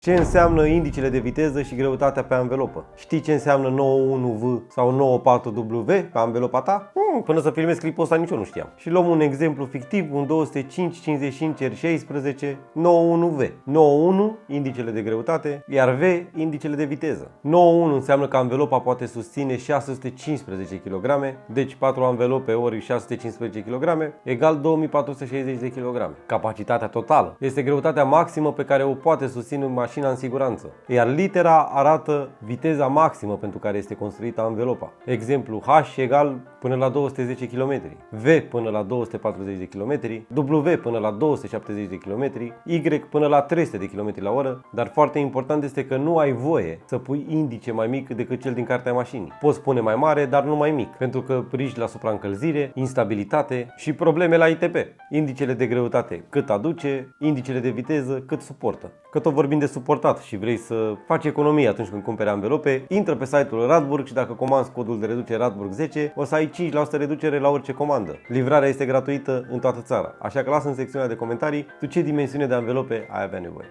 Ce înseamnă indicele de viteză și greutatea pe anvelopă? Știi ce înseamnă 91V sau 94W pe anvelopa ta? Până să filmez clipul ăsta nici eu nu știam. Și luăm un exemplu fictiv, un 205-55R16 91V. 91 indicele de greutate, iar V indicele de viteză. 91 înseamnă că anvelopa poate susține 615 kg, deci 4 anvelope ori 615 kg egal 2460 de kg. Capacitatea totală este greutatea maximă pe care o poate susține mașina în siguranță. Iar litera arată viteza maximă pentru care este construită anvelopa. Exemplu, H egal până la 210 km, V până la 240 de km, W până la 270 de km, Y până la 300 de km la oră, dar foarte important este că nu ai voie să pui indice mai mic decât cel din cartea mașinii. Poți pune mai mare, dar nu mai mic, pentru că riști la supraîncălzire, instabilitate și probleme la ITP. Indicele de greutate cât aduce, indicele de viteză cât suportă. Că tot vorbim de suportat și vrei să faci economie atunci când cumperi anvelope, intră pe site-ul Radburg și dacă comanzi codul de reducere Radburg 10, o să ai 5% reducere la orice comandă. Livrarea este gratuită în toată țara, așa că lasă în secțiunea de comentarii tu ce dimensiune de anvelope ai avea nevoie.